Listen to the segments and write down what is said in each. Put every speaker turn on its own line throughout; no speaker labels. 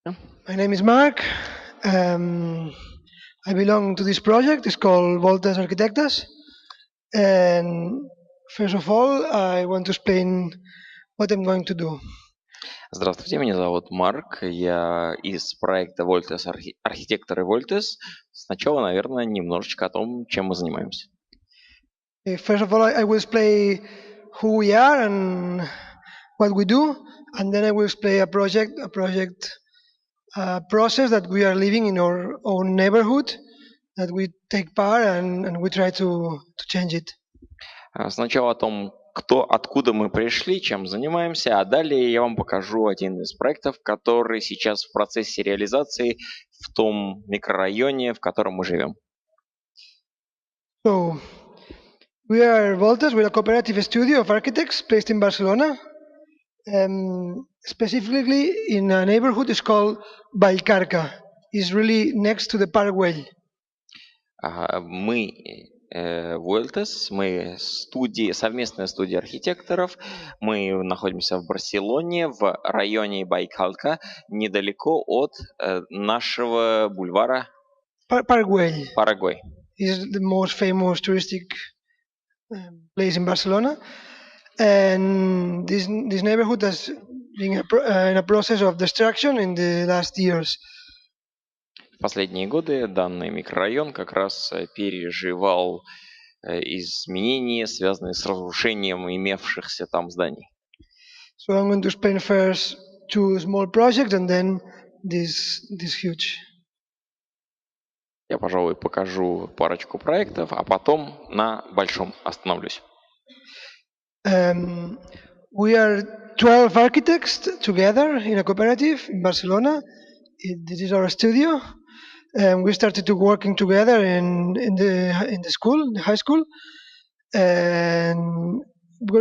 My name is Mark. Um, I belong to this project. It's called VOLTA Architectas. And first of all, I want to explain what I'm going to do.
Здравствуйте, меня зовут Марк, я из проекта VOLTA архитектор и VOLTA. Сначала, наверное, немножечко о том, чем мы занимаемся.
First of all, I will explain who we are and what we do, and then I will explain a process that we are living in our own neighborhood, that we take part and we try to change it.
Сначала о том, откуда мы пришли, чем занимаемся, а далее я вам покажу один из проектов, который сейчас в процессе реализации в том микрорайоне, в котором мы живем.
So, we are VOLTA. We're a cooperative studio of architects based in Barcelona, specifically in a neighborhood it's called Vallcarca. It's really next to the Parkway.
Мы VOLTA, мы совместная студия архитекторов. Мы находимся в Барселоне, в районе Байкалка, недалеко от нашего бульвара
Parkway.
Парагвай.
Is the most famous touristic place in Barcelona, and this neighborhood has been in a process of destruction in the last years.
В последние годы данный микрорайон как раз переживал изменения, связанные с разрушением имевшихся там зданий.
So I'm going to explain first two small projects and then this huge.
Я, пожалуй, покажу парочку проектов, а потом на большом остановлюсь.
We are 12 architects together in a cooperative in Barcelona. This is our studio. We started to working together in the school, the high school, and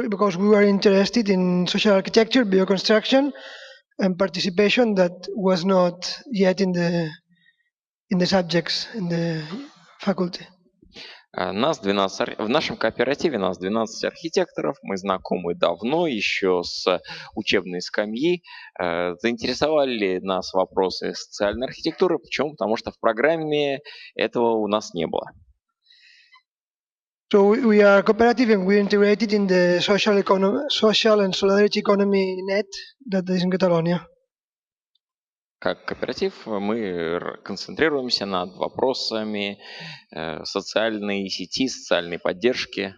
because we were interested in social architecture, bioconstruction, and participation that was not yet in the subjects in the faculty.
В нашем кооперативе нас 12 архитекторов, мы знакомы давно, еще с учебной скамьи. Заинтересовали нас вопросы социальной архитектуры, почему? Потому что в программе этого у нас не было.
So we are cooperative and we're integrated in the social and solidarity economy net that is in Catalonia.
Как кооператив мы концентрируемся над вопросами социальной сети, социальной поддержки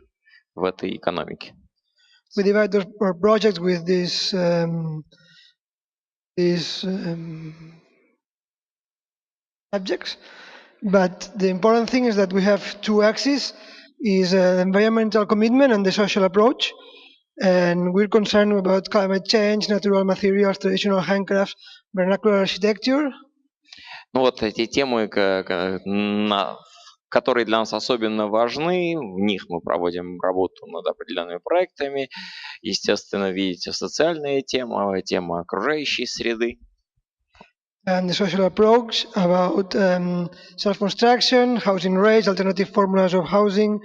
в этой экономике.
We divide our projects with these subjects, but the important thing is that we have two axes: is environmental commitment and the social approach. And we're concerned about climate change, natural materials, traditional handcrafts, vernacular architecture.
Ну вот эти темы, которые для нас особенно важны, в них мы проводим работу над определенными проектами. Естественно, видите, социальная тема, тема окружающей среды.
And the social approach about self-construction, housing rates, alternative formulas of housing,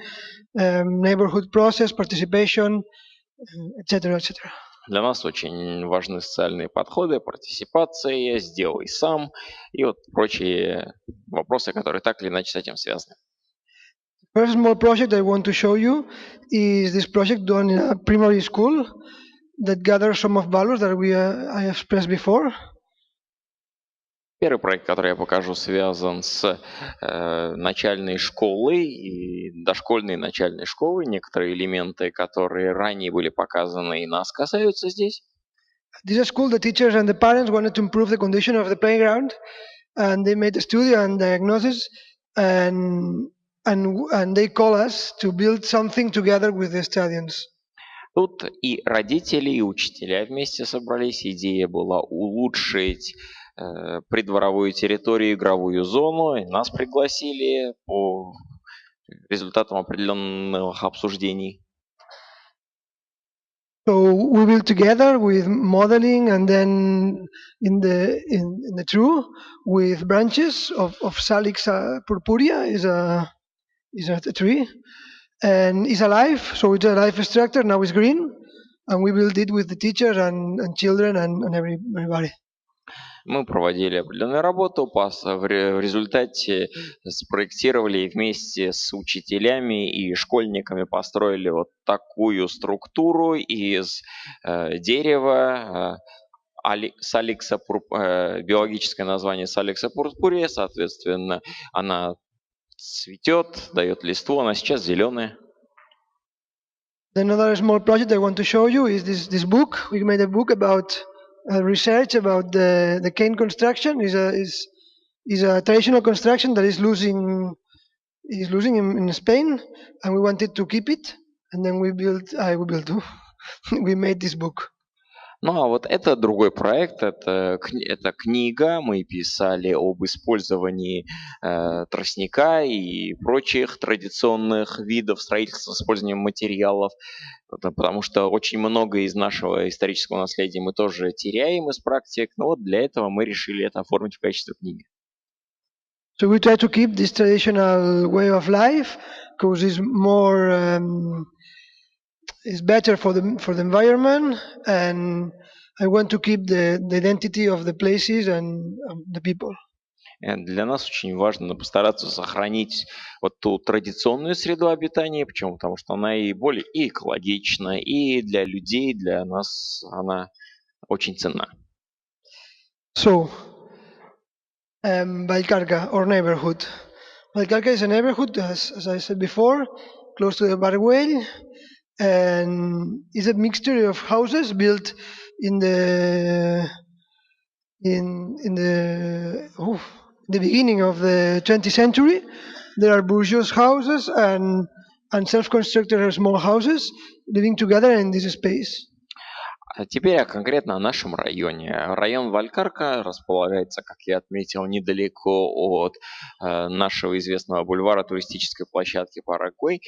neighborhood process, participation, etc., etc.
Для нас очень важны социальные подходы, партиципация, сделай сам и вот прочие вопросы, которые так или иначе с этим связаны.
First small project I want to show you is this project done in a primary school that gathers some of values that I expressed before.
Первый проект, который я покажу, связан с начальной школой и дошкольной начальной школой. Некоторые элементы, которые ранее были показаны, и нас касаются здесь.
This is a school. The teachers and the parents wanted to improve the condition of the playground, and they made a study and diagnosis, and they call us to build something together with the students.
Тут и родители, и учителя вместе собрались. Идея была улучшить придворовую территорию, игровую зону, и нас пригласили по результатам определенных обсуждений.
So we built together with modeling, and then in the true with branches of Salix purpurea is a tree, and it's alive. So it's a life structure. Now it's green, and we built it with the teachers and children and everybody.
Мы проводили определенную работу, в результате спроектировали и вместе с учителями и школьниками построили вот такую структуру из дерева, биологическое название Саликса пурпурея, соответственно, она цветет, дает листву, она сейчас зеленая.
Another small project I want to show you is this book. We made a book about research about the cane construction. Is a traditional construction that is losing in Spain, and we wanted to keep it. And then we made this book.
Ну, а вот это другой проект, это книга, мы писали об использовании тростника и прочих традиционных видов строительства с использованием материалов, потому что очень много из нашего исторического наследия мы тоже теряем из практик, но вот для этого мы решили это оформить в качестве книги.
So we try to keep this traditional way of life because it's more is better for the environment, and I want to keep the identity of the places and the people.
Для нас очень важно постараться сохранить вот ту традиционную среду обитания. Почему? Потому что она и более и экологична, и для людей, для нас она очень ценна.
So, Valcarca, or neighborhood. Valcarca is a neighborhood, as I said before, close to the Barguel, and is a mixture of houses built in the beginning of the 20th century. There are bourgeois houses and self-constructed small houses living together in this space.
А теперь конкретно о нашем районе. Район Валькарка располагается, как я отметил, недалеко от нашего известного бульвара туристической площадки Парагвай.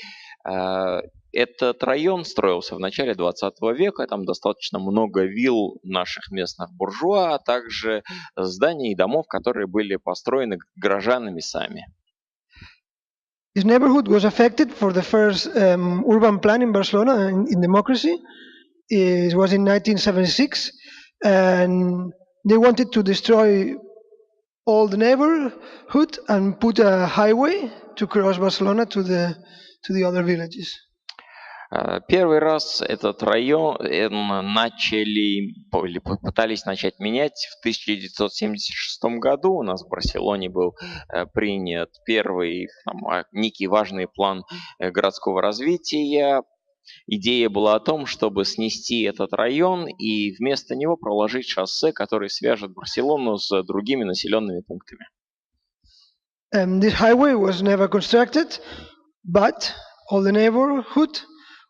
Этот район строился в начале 20 века, там достаточно много вилл наших местных буржуа, а также зданий и домов, которые были построены горожанами сами.
This neighborhood was affected for the first urban plan in Barcelona in democracy. It was in 1976, and they wanted to destroy all the neighborhood and put a highway to cross Barcelona to the other villages.
Первый раз этот район пытались начать менять в 1976 году. У нас в Барселоне был принят первый некий важный план городского развития. Идея была о том, чтобы снести этот район и вместо него проложить шоссе, которое свяжет Барселону с другими населенными пунктами.
This highway was never constructed, but all the neighborhood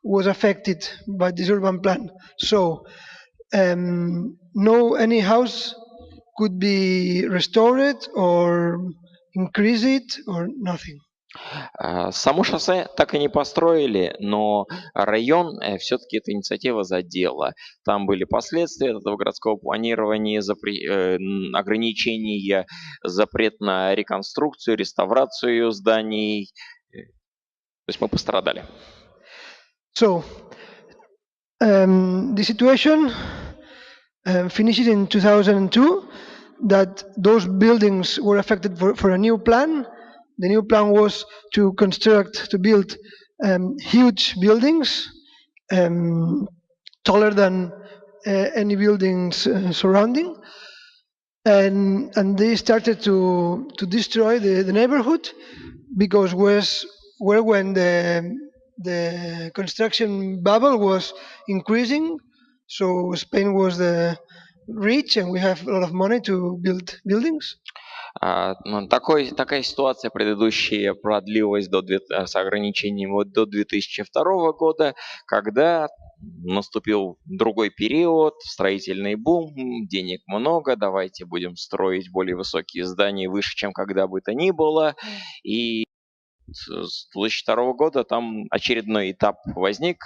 was affected by this urban plan. So any house could be restored or increase it or nothing.
Само шоссе так и не построили, но район все-таки эта инициатива задела. Там были последствия этого городского планирования, ограничения, запрет на реконструкцию, реставрацию зданий. То есть мы пострадали.
So, the situation finished in 2002, that those buildings were affected for a new plan. The new plan was to build huge buildings, taller than any buildings surrounding, and they started to destroy the neighborhood because when the construction bubble was increasing, so Spain was rich and we have a lot of money to build buildings.
Такая ситуация предыдущая продлилась с ограничением до 2002 года, когда наступил другой период, строительный бум, денег много, давайте будем строить более высокие здания, выше, чем когда бы то ни было. И с 2002 года там очередной этап возник,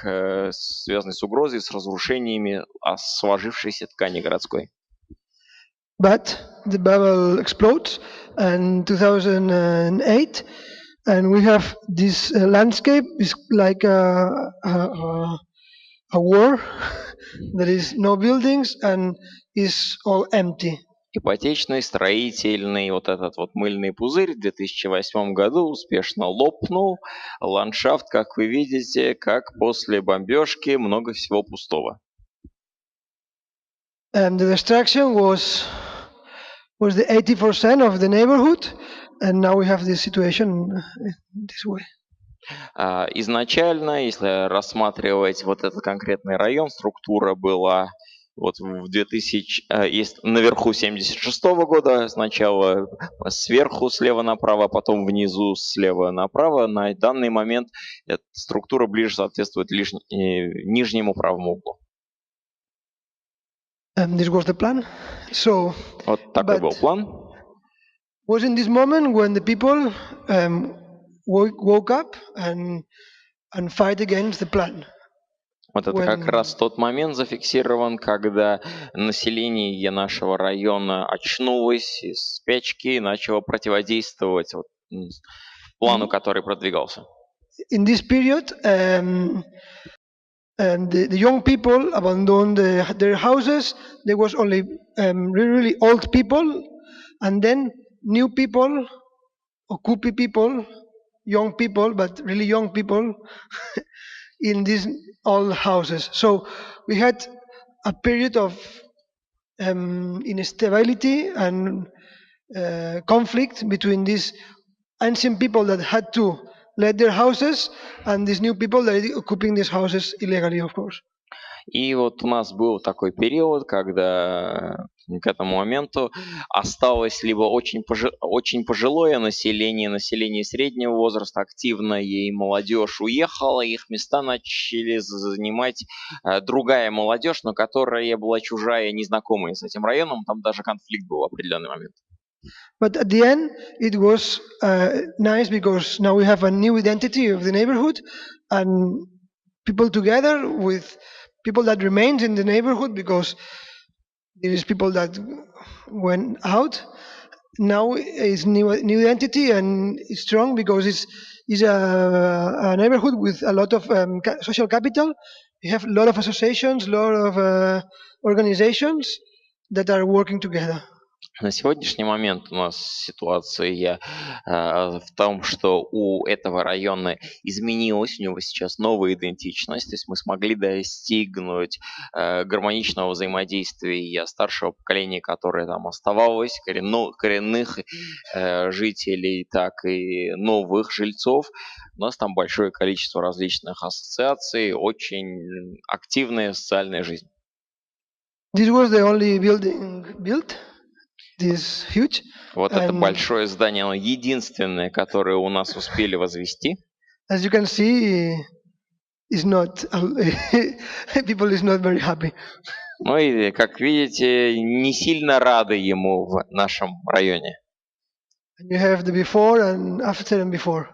связанный с угрозой, с разрушениями сложившейся ткани городской.
But the bubble explodes in 2008, and we have this landscape is like a war. There is no buildings and is all empty,
ипотечный, строительный, вот этот вот мыльный пузырь в 2008 году успешно лопнул. Ландшафт, как вы видите, как после бомбежки, много всего пустого.
The destruction was the 80% of the neighborhood, and now we have this situation this way.
Изначально, если рассматривать вот этот конкретный район, структура была вот в 2000, есть наверху 76-го года, сначала сверху слева направо, а потом внизу слева направо. На данный момент эта структура ближе соответствует лишь нижнему правому углу.
This was the plan. So,
вот такой был план.
Was in this moment when the people woke up and fight against the plan.
Вот это как раз тот момент зафиксирован, когда население нашего района очнулось из спячки и начало противодействовать вот плану, который продвигался.
In this period, the young people abandoned their houses. There was only really old people, and then new people, occupy people, young people, but really young people in these old houses. So we had a period of instability and conflict between these ancient people that had to let their houses and these new people that are occupying these houses illegally, of course.
И вот у нас был такой период, когда к этому моменту осталось либо очень пожилое население среднего возраста, активное, и молодежь уехала, их места начали занимать другая молодежь, но которая была чужая, незнакомая с этим районом, там даже конфликт был в определенный момент.
But at the end, it was nice because now we have a new identity of the neighborhood, and people together with people that remained in the neighborhood because there is people that went out. Now it's new identity and it's strong because it's a neighborhood with a lot of social capital. We have a lot of associations, a lot of organizations that are working together.
На сегодняшний момент у нас ситуация в том, что у этого района изменилась, у него сейчас новая идентичность, то есть мы смогли достигнуть гармоничного взаимодействия старшего поколения, которое там оставалось, коренных жителей, так и новых жильцов. У нас там большое количество различных ассоциаций, очень активная социальная жизнь.
This was the only building built. This huge.
Вот это большое здание, оно единственное, которое у нас успели возвести.
As you can see, it's not people is not very happy.
Ну и, как видите, не сильно рады ему в нашем районе.
You have the before and after and before.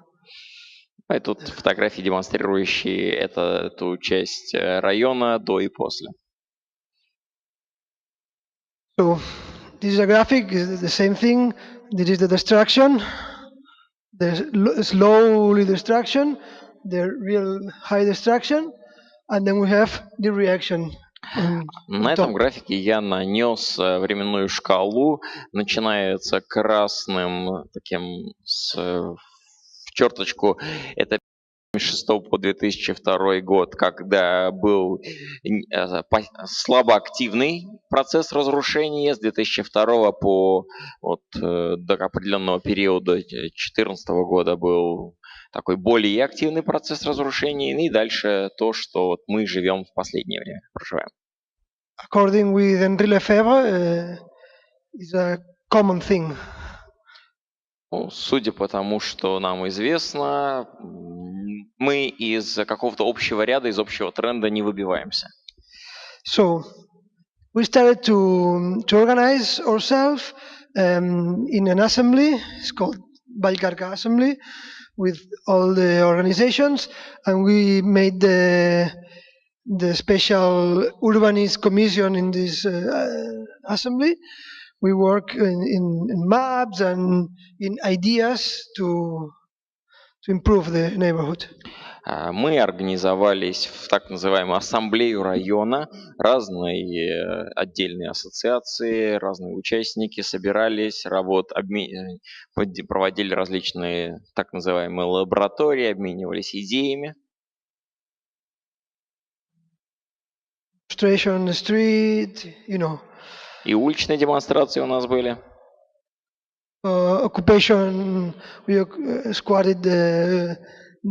И тут фотографии, демонстрирующие эту часть района до и после.
So, this is a graphic, is the same thing. This is the destruction, the slowly destruction, the real high destruction, and then we have the reaction.
На этом графике я нанес временную шкалу. Начинается красным таким в черточку. Это 2006 по 2002 год, когда был слабоактивный процесс разрушения, с 2002 по до определенного периода 2014 года был такой более активный процесс разрушения, и дальше то, что мы живем в последнее время, проживаем.
According with Henri Lefebvre, is a common thing.
Судя по тому, что нам известно, мы из какого-то общего ряда, из общего тренда не выбиваемся.
So, we started to organize ourselves in an assembly. It's called Valcarca Assembly, with all the organizations, and we made the special urbanist commission in this assembly. We work in maps and in ideas to to improve the neighborhood.
Мы организовались в так называемую ассамблею района, разные отдельные ассоциации, разные участники собирались, проводили различные так называемые лаборатории, обменивались идеями.
Demonstration on the street, you know.
И уличные демонстрации у нас были.
Occupation, we squatted the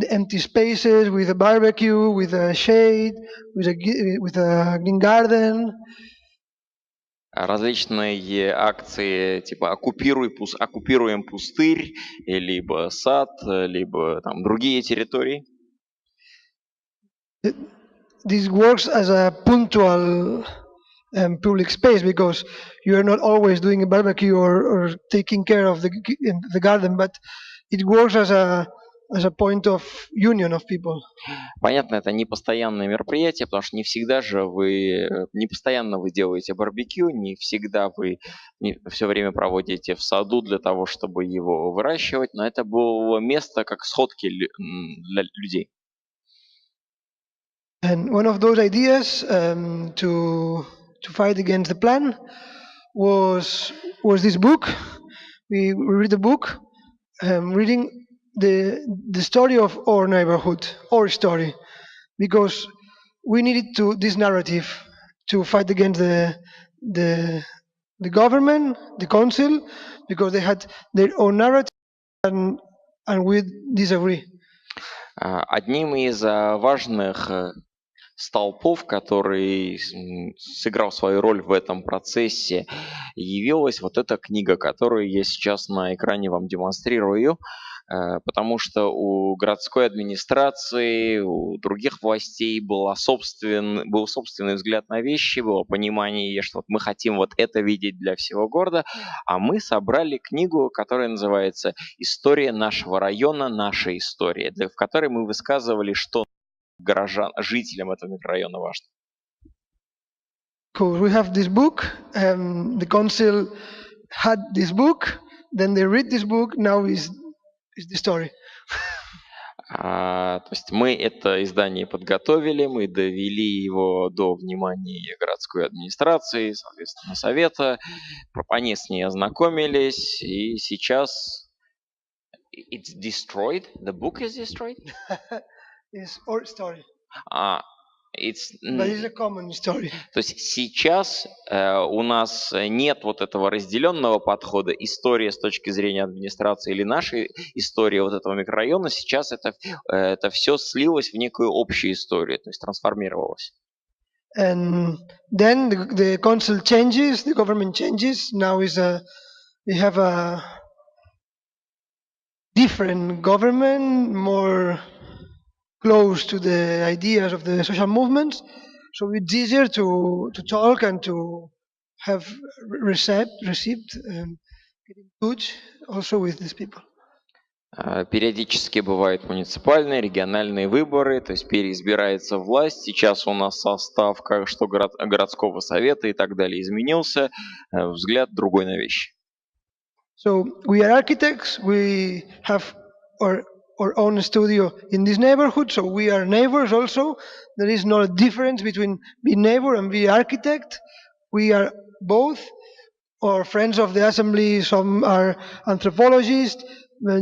empty spaces with a barbecue, with a shade, with a green garden.
Различные акции типа оккупируем пустырь, либо сад, либо там другие территории.
This works as a punctual public space because you are not always doing a barbecue or taking care of the garden, but it works as a point of union of people.
Понятно, это не постоянное мероприятие, потому что не постоянно вы делаете барбекю, не всегда вы все время проводите в саду для того, чтобы его выращивать, но это было место как сходки для людей.
And one of those ideas to fight against the plan was this book. We read the book, reading the story of our neighborhood, our story, because we needed this narrative to fight against the government, the council, because they had their own narrative, and we disagree.
Одним из важных столпов, который сыграл свою роль в этом процессе, явилась вот эта книга, которую я сейчас на экране вам демонстрирую, потому что у городской администрации, у других властей был собственный взгляд на вещи, было понимание, что вот мы хотим вот это видеть для всего города, а мы собрали книгу, которая называется «История нашего района. Наша история», в которой мы высказывали, что жителям этого микрорайона важно.
Cool. We have this book. The council had this book. Then they read this book. Now is the story.
То есть мы это издание подготовили, мы довели его до внимания городской администрации, соответственно, совета. Они с ней ознакомились, и сейчас it's destroyed. The book is destroyed.
It's our story.
But
it's a common story.
То есть сейчас у нас нет вот этого разделенного подхода, история с точки зрения администрации или нашей истории вот этого микрорайона. Сейчас это все слилось в некую общую историю, то есть трансформировалось.
And then the council changes, the government changes. Now we have a different government, more close to the ideas of the social movements, so it's easier to talk and to have received get in touch also with these people.
Периодически бывают муниципальные, региональные выборы, то есть переизбирается власть. Сейчас у нас состав что городского совета и так далее изменился, взгляд другой на вещи.
So we are architects, we have our own studio in this neighborhood, so we are neighbors also. There is no difference between being neighbor and being architect. We are both. Our friends of the assembly, some are anthropologists,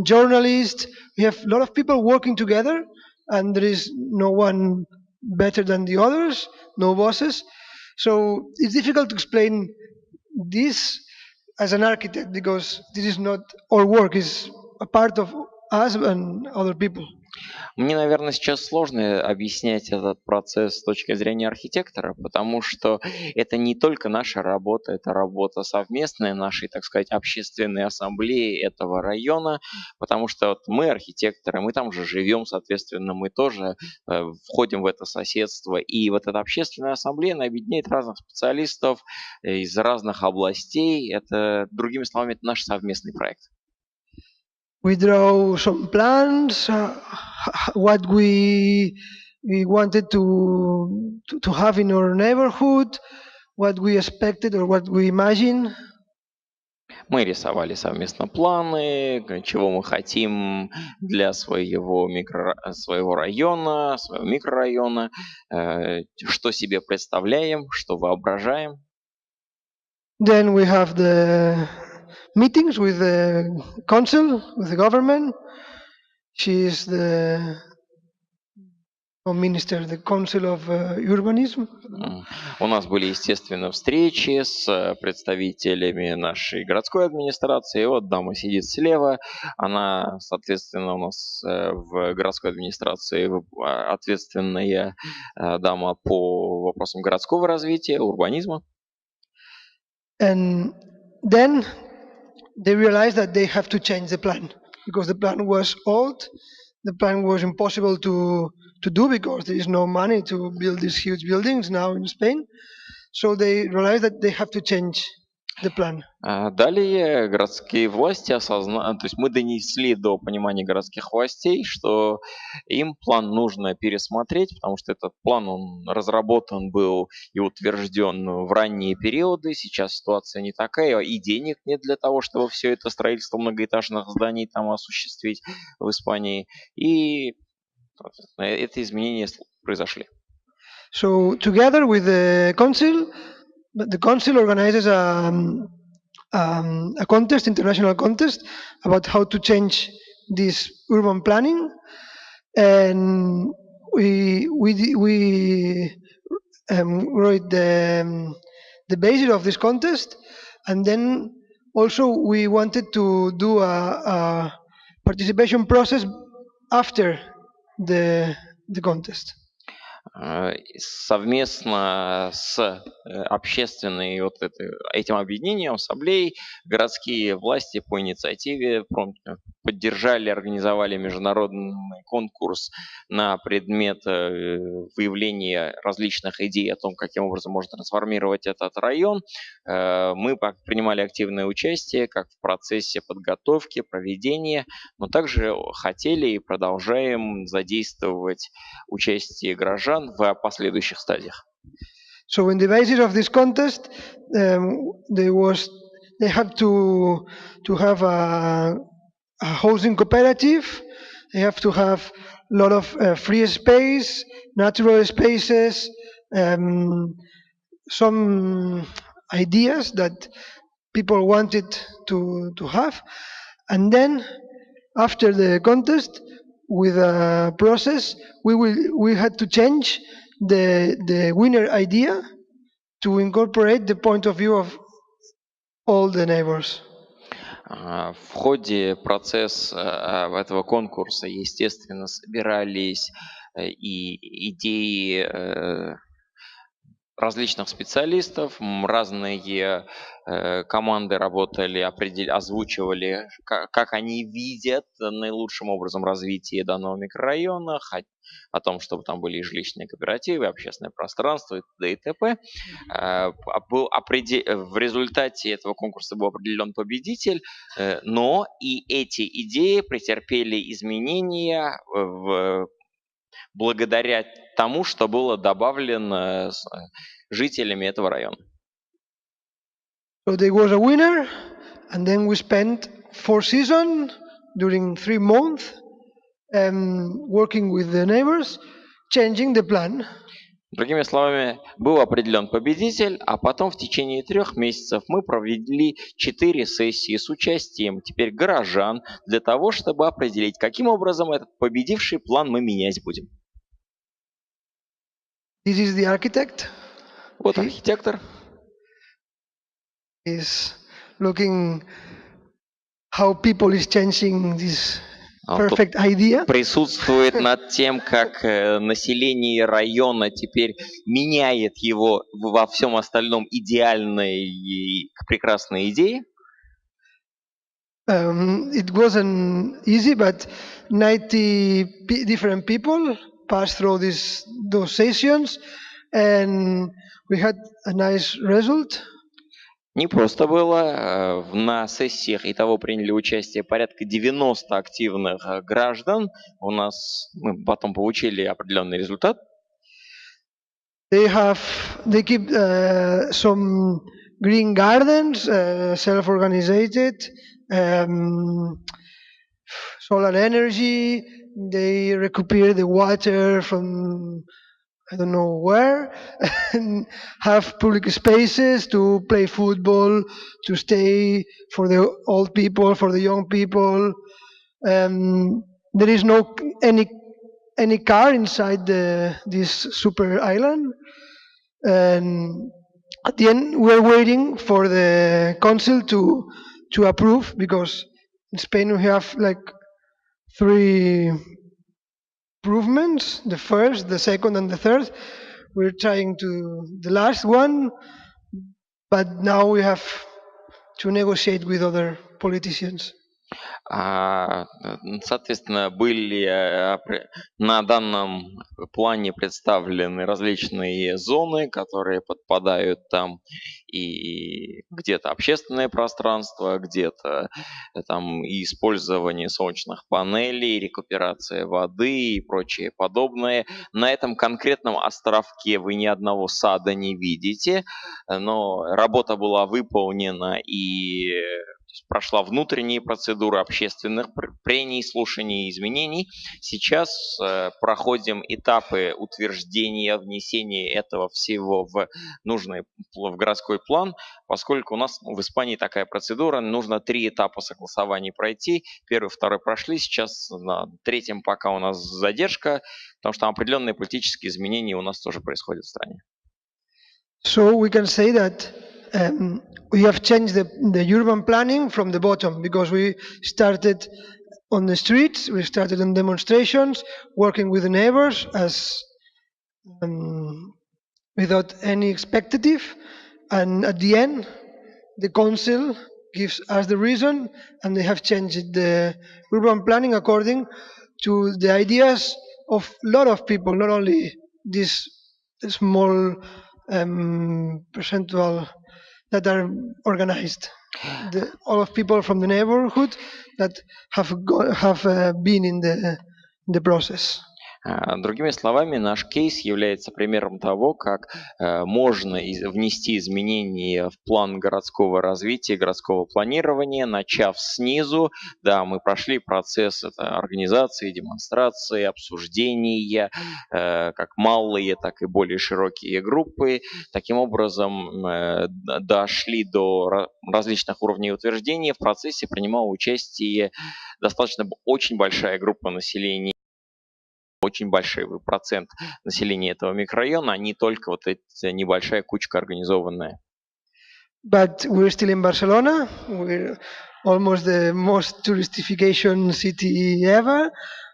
journalists. We have a lot of people working together, and there is no one better than the others, no bosses. So it's difficult to explain this as an architect because this is not our work, it's a part of us and other people.
Мне, наверное, сейчас сложно объяснять этот процесс с точки зрения архитектора, потому что это не только наша работа, это работа совместная нашей, так сказать, общественной ассамблеи этого района, потому что вот мы архитекторы, мы там же живем, соответственно, мы тоже входим в это соседство, и вот эта общественная ассамблея объединяет разных специалистов из разных областей, это, другими словами, это наш совместный проект.
We draw some plans, what we wanted to have in our neighborhood, what we expected or what we imagined.
Мы рисовали совместно планы, чего мы хотим для своего района, своего микрорайона, что себе представляем, что воображаем.
Then we have the meetings with the council, with the government. She is the minister, the council of urbanism.
У нас были, естественно, встречи с представителями нашей городской администрации. Вот дама сидит слева, она, соответственно, у нас в городской администрации ответственная дама по вопросам городского развития, урбанизма.
And then they realized that they have to change the plan because the plan was old. The plan was impossible to do because there is no money to build these huge buildings now in Spain. So they realized that they have to change the plan.
Далее городские власти то есть мы донесли до понимания городских властей, что им план нужно пересмотреть, потому что этот план, он разработан был и утвержден в ранние периоды. Сейчас ситуация не такая, и денег нет для того, чтобы все это строительство многоэтажных зданий там осуществить в Испании. И это изменения произошли.
So together with the council organizes a contest, international contest, about how to change this urban planning, and we wrote the basis of this contest, and then also we wanted to do a participation process after the contest.
Совместно с общественной этим объединением, ассамблеей, городские власти по инициативе поддержали, организовали международный конкурс на предмет выявления различных идей о том, каким образом можно трансформировать этот район. Мы принимали активное участие как в процессе подготовки, проведения, но также хотели и продолжаем задействовать участие граждан в последующих стадиях.
So in the basis of this contest, they had to have a housing cooperative. They have to have a lot of free space, natural spaces, some ideas that people wanted to have, and then after the contest, with a process, we had to change the winner idea to incorporate the point of view of all the neighbors.
В ходе процесса этого конкурса, естественно, собирались и идеи различных специалистов, разные команды работали, озвучивали, как они видят наилучшим образом развитие данного микрорайона, о том, чтобы там были и жилищные кооперативы, общественное пространство и т.д. и т.п. В результате этого конкурса был определен победитель, но и эти идеи претерпели изменения благодаря тому, что было добавлено жителями этого района.
So there was a winner, and then we spent 4 seasons during 3 months working with the neighbors, changing the plan.
Другими словами, был определен победитель, а потом в течение 3 месяцев мы провели 4 сессии с участием теперь горожан для того, чтобы определить, каким образом этот победивший план мы менять будем.
This is the architect.
Вот архитектор.
Is looking how people is changing this perfect idea.
Присутствует над тем, как население района теперь меняет его во всем остальном идеальной и прекрасной идеи.
It wasn't easy, but 90 different people passed through those sessions, and we had a nice result.
Не просто было. На сессиях и того приняли участие порядка 90 активных граждан. Мы потом получили определенный результат.
They keep some green gardens, self-organized, solar energy. They recuperate the water from I don't know where, and have public spaces to play football, to stay for the old people, for the young people. There is no any car inside this super island, and at the end we're waiting for the council to approve, because in Spain we have like three improvements: the first, the second, and the third. We're trying to the last one, but now we have to negotiate with other politicians.
Соответственно, были на данном плане представлены различные зоны, которые подпадают там, и где-то общественное пространство, где-то там и использование солнечных панелей, рекуперация воды и прочее подобное. На этом конкретном островке вы ни одного сада не видите, но работа была выполнена и прошла внутренние процедуры общественных прений, слушаний и изменений. Сейчас проходим этапы утверждения, внесения этого всего в городской план, поскольку у нас в Испании такая процедура, нужно 3 этапа согласований пройти. Первый, второй прошли, сейчас на третьем пока у нас задержка, потому что определенные политические изменения у нас тоже происходят в стране.
So we can say that we have changed the urban planning from the bottom, because we started on the streets, we started on demonstrations, working with the neighbors as without any expectative, and at the end the council gives us the reason, and they have changed the urban planning according to the ideas of a lot of people, not only this small percentual that are organized. All of people from the neighborhood that have been in the process.
Другими словами, наш кейс является примером того, как можно внести изменения в план городского развития, городского планирования, начав снизу. Да, мы прошли процесс организации, демонстрации, обсуждения, как малые, так и более широкие группы. Таким образом, дошли до различных уровней утверждения. В процессе принимала участие достаточно очень большая группа населения, очень большой процент населения этого микрорайона, а не только вот эта небольшая кучка организованная.
But we're still in Barcelona. We're almost the most touristification city ever.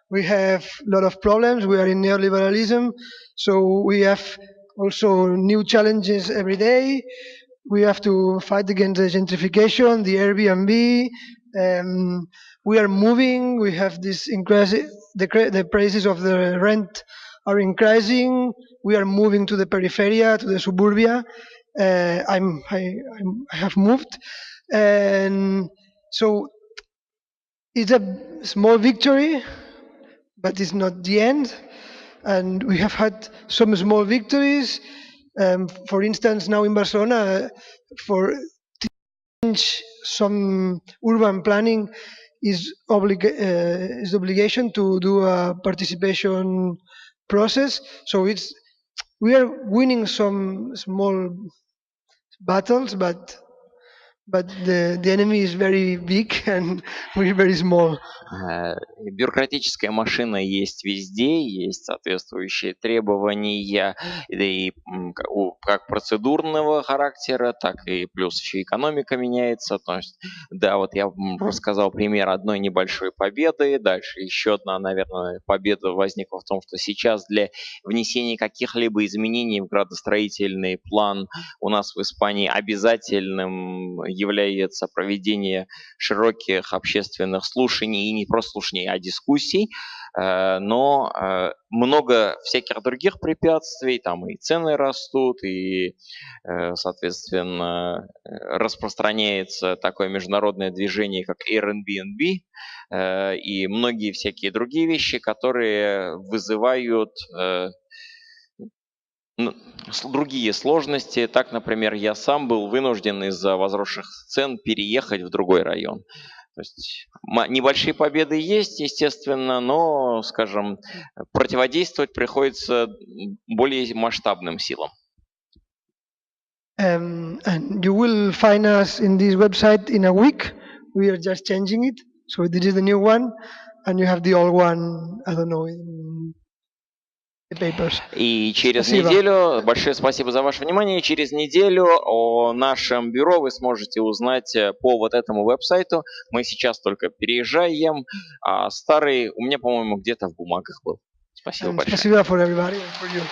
We have a lot of problems. We are in neoliberalism, so we have also new challenges every day. We have to fight against the gentrification, the Airbnb. We are moving. We have this increase. The prices of the rent are increasing. We are moving to the periferia, to the suburbia. I have moved, and so it's a small victory, but it's not the end. And we have had some small victories. For instance, now in Barcelona, for change some urban planning is obligation to do a participation process. So we are winning some small battles, but the enemy is very big and we're very small.
Бюрократическая машина есть везде, есть соответствующие требования, и как процедурного характера, так и плюс еще экономика меняется. То есть, да, вот я рассказал пример одной небольшой победы, дальше еще одна, наверное, победа возникла в том, что сейчас для внесения каких-либо изменений в градостроительный план у нас в Испании обязательным является проведение широких общественных слушаний, и не просто слушаний, а дискуссий, но много всяких других препятствий, там и цены растут, и, соответственно, распространяется такое международное движение, как Airbnb, и многие всякие другие вещи, которые вызывают другие сложности. Так, например, я сам был вынужден из-за возросших цен переехать в другой район. То есть небольшие победы есть, естественно, но, скажем, противодействовать приходится более масштабным силам.
And you will find us in this website in a week. We are just changing it. So this is the new one, and you have the old one, I don't know, in the papers.
И через
Спасибо.
неделю, большое спасибо за ваше внимание, через неделю о нашем бюро вы сможете узнать по вот этому веб-сайту. Мы сейчас только переезжаем, а старый у меня, по-моему, где-то в бумагах был. Спасибо
And
большое.
спасибо for everybody and for you.